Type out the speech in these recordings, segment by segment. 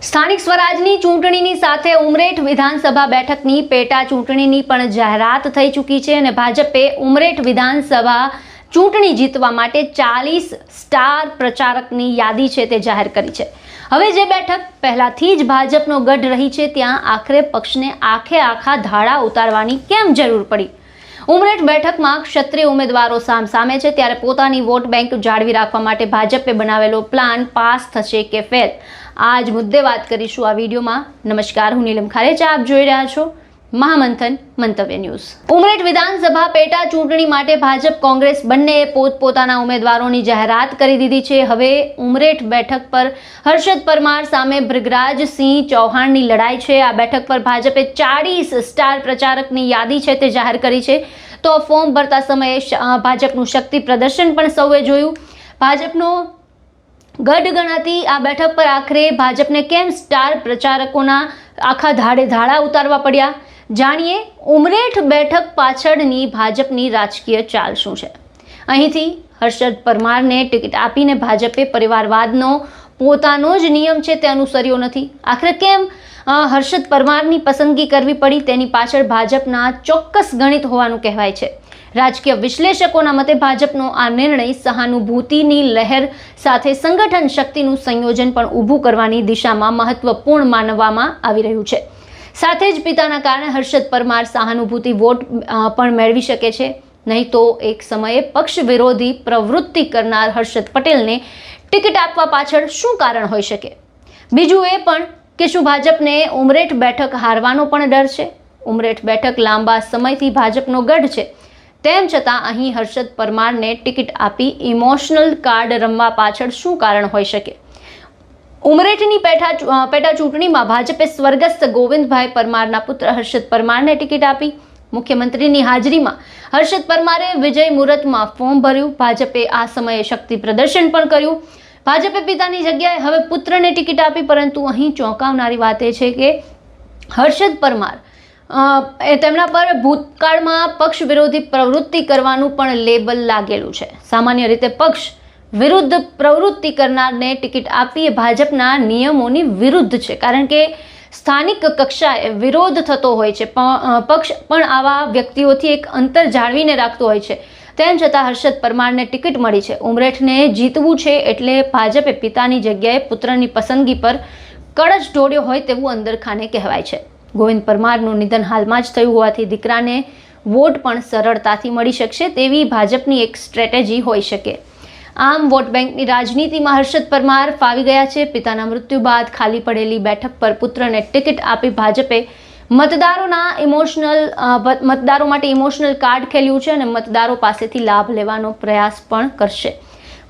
સ્થાનિક સ્વરાજની ચૂંટણીની સાથે ઉમરેઠ વિધાનસભા બેઠકની પેટા ચૂંટણીની પણ જાહેરાત થઈ ચૂકી છે અને ભાજપે ઉમરેઠ વિધાનસભા ચૂંટણી જીતવા માટે 40 સ્ટાર પ્રચારકની યાદી છે તે જાહેર કરી છે। હવે જે બેઠક પહેલાથી જ ભાજપનો ગઢ રહી છે ત્યાં આખરે પક્ષને આખા ધાડા ઉતારવાની કેમ જરૂર પડી? ઉમરેઠ બેઠકમાં ક્ષત્રિય ઉમેદવારો સામસામે છે ત્યારે પોતાની વોટ બેંક જાળવી રાખવા માટે ભાજપે બનાવેલો પ્લાન પાસ થશે કે ફેલ? આ જ મુદ્દે વાત કરીશું આ વિડીયોમાં। નમસ્કાર, હું નીલમ ખારેચા, આપ જોઈ રહ્યા છો મહામંથન મંતવ્ય ન્યૂઝ। ઉમરેઠ વિધાનસભા પેટા ચૂંટણી માટે ભાજપ કોંગ્રેસ બંનેએ પોતપોતાના ઉમેદવારોની જાહેરાત કરી દીધી છે। હવે ઉમરેઠ બેઠક પર હર્ષદ પરમાર સામે ભૃગરાજસિંહ ચૌહાણની લડાઈ છે। આ બેઠક પર ભાજપે 40 સ્ટાર પ્રચારકની યાદી છે તે જાહેર કરી છે। તો ફોર્મ ભરતા સમયે ભાજપનું શક્તિ પ્રદર્શન પણ સૌએ જોયું। ભાજપનો ગઢ ગણાતી આ બેઠક પર આખરે ભાજપને કેમ સ્ટાર પ્રચારકોના આખા ધાડા ઉતારવા પડ્યા? જાણીએ ઉમરેઠ બેઠક પાછળની ભાજપની રાજકીય ચાલ શું છે। અહીંથી હર્ષદ પરમારને ટિકિટ આપીને ભાજપે પરિવારવાદનો પોતાનો જ નિયમ છે તે અનુસર્યો નથી। આખરે કેમ હર્ષદ પરમારની પસંદગી કરવી પડી તેની પાછળ ભાજપના ચોક્કસ ગણિત હોવાનું કહેવાય છે। રાજકીય વિશ્લેષકોના મતે ભાજપનો આ નિર્ણય સહાનુભૂતિની લહેર સાથે સંગઠન શક્તિનું સંયોજન પણ ઊભું કરવાની દિશામાં મહત્વપૂર્ણ માનવામાં આવી રહ્યું છે। સાથે જ પિતાના કારણે હર્ષદ પરમાર સહાનુભૂતિ વોટ પણ મેળવી શકે છે। નહીં તો એક સમયે પક્ષ વિરોધી પ્રવૃત્તિ કરનાર હર્ષદ પટેલને ટિકિટ આપવા પાછળ શું કારણ હોઈ શકે? બીજું એ પણ કે શું ભાજપને ઉમરેઠ બેઠક હારવાનો પણ ડર છે? ઉમરેઠ બેઠક લાંબા સમયથી ભાજપનો ગઢ છે, તેમ છતાં અહીં હર્ષદ પરમારને ટિકિટ આપી ઇમોશનલ કાર્ડ રમવા પાછળ શું કારણ હોઈ શકે? ઉમરેઠની પેટા ચૂંટણીમાં ભાજપે સ્વર્ગસ્થ ગોવિંદભાઈ પરમારના પુત્ર હર્ષદ પરમારને ટિકિટ આપી। મુખ્યમંત્રીની હાજરીમાં હર્ષદ પરમારે વિજય મુહૂર્તમાં ફોર્મ ભર્યું। ભાજપે આ સમયે શક્તિ પ્રદર્શન પણ કર્યું। ભાજપે પિતાની જગ્યાએ હવે પુત્રને ટિકિટ આપી, પરંતુ અહીં ચોંકાવનારી વાત એ છે કે હર્ષદ પરમાર તેમના પર ભૂતકાળમાં પક્ષ વિરોધી પ્રવૃત્તિ કરવાનું પણ લેબલ લાગેલું છે। સામાન્ય રીતે પક્ષ વિરુદ્ધ પ્રવૃત્તિ કરનારને ટિકિટ આપવી એ ભાજપના નિયમોની વિરુદ્ધ છે, કારણ કે સ્થાનિક કક્ષાએ વિરોધ થતો હોય છે। પક્ષ પણ આવા વ્યક્તિઓથી એક અંતર જાળવીને રાખતો હોય છે। તેમ છતાં હર્ષદ પરમારને ટિકિટ મળી છે। ઉમરેઠને જીતવું છે એટલે ભાજપે પિતાની જગ્યાએ પુત્રની પસંદગી પર કળશ ઢોળ્યો હોય તેવું અંદરખાને કહેવાય છે। ગોવિંદ પરમારનું નિધન હાલમાં જ થયું હોવાથી દીકરાને વોટ પણ સરળતાથી મળી શકશે તેવી ભાજપની એક સ્ટ્રેટેજી હોઈ શકે। આમ વોટ બેંકની રાજનીતિમાં હર્ષદ પરમાર ફાવી ગયા છે। પિતાના મૃત્યુ બાદ ખાલી પડેલી બેઠક પર પુત્રને ટિકિટ આપી ભાજપે મતદારો માટે ઇમોશનલ કાર્ડ ખેલ્યું છે અને મતદારો પાસેથી લાભ લેવાનો પ્રયાસ પણ કરશે।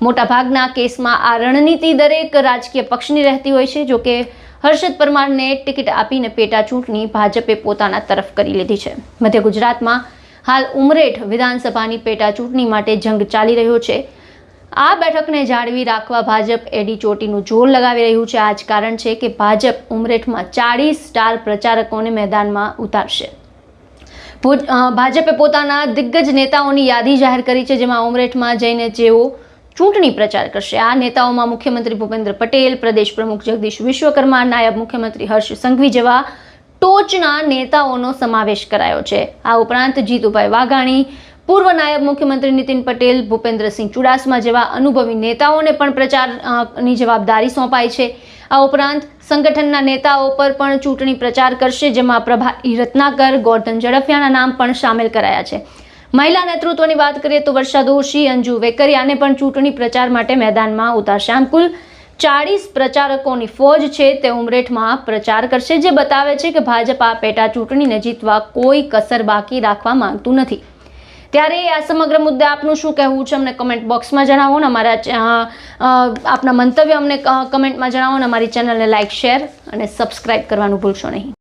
મોટાભાગના કેસમાં આ રણનીતિ દરેક રાજકીય પક્ષની રહેતી હોય છે। જોકે હર્ષદ પરમારને ટિકિટ આપીને પેટા ચૂંટણી ભાજપે પોતાના તરફ કરી લીધી છે। મધ્ય ગુજરાતમાં હાલ ઉમરેઠ વિધાનસભાની પેટા ચૂંટણી માટે જંગ ચાલી રહ્યો છે। આ બેઠકને જાળવી રાખવા ભાજપ એડી ચોટીનું જોર લગાવી રહ્યું છે। આ જ કારણ છે કે ભાજપ ઉમરેઠમાં 40 સ્ટાર પ્રચારકોને મેદાનમાં ઉતારશે। ભાજપે પોતાના દિગ્ગજ નેતાઓની યાદી જાહેર કરી છે, જેમાં ઉમરેઠમાં જઈને જેઓ ચૂંટણી પ્રચાર કરશે। આ નેતાઓમાં મુખ્યમંત્રી ભૂપેન્દ્ર પટેલ, પ્રદેશ પ્રમુખ જગદીશ વિશ્વકર્મા, નાયબ મુખ્યમંત્રી હર્ષ સંઘવી જેવા ટોચના નેતાઓનો સમાવેશ કરાયો છે। આ ઉપરાંત જીતુભાઈ વાઘાણી, પૂર્વ નાયબ મુખ્યમંત્રી નીતિન પટેલ, ભૂપેન્દ્રસિંહ ચુડાસમા જેવા અનુભવી નેતાઓને પણ પ્રચારની જવાબદારી સોંપાઈ છે। આ ઉપરાંત સંગઠનના નેતાઓ પર પણ ચૂંટણી પ્રચાર કરશે, જેમાં પ્રભારી રત્નાકર, ગોરધન ઝડફિયાના નામ પણ સામેલ કરાયા છે। મહિલા નેતૃત્વની વાત કરીએ તો વર્ષા દોશી, અંજુ વેકરિયાને પણ ચૂંટણી પ્રચાર માટે મેદાનમાં ઉતારશે। આમ કુલ 40 પ્રચારકોની ફોજ છે તે ઉમરેઠમાં પ્રચાર કરશે, જે બતાવે છે કે ભાજપ આ પેટા ચૂંટણીને જીતવા કોઈ કસર બાકી રાખવા માંગતું નથી। ત્યારે આ સમગ્ર મુદ્દે આપનું શું કહેવું છે અમને કમેન્ટ બોક્સમાં જણાવો ને આપના મંતવ્ય અમને કમેન્ટમાં જણાવો ને અમારી ચેનલને લાઇક, શેર અને સબસ્ક્રાઇબ કરવાનું ભૂલશો નહીં।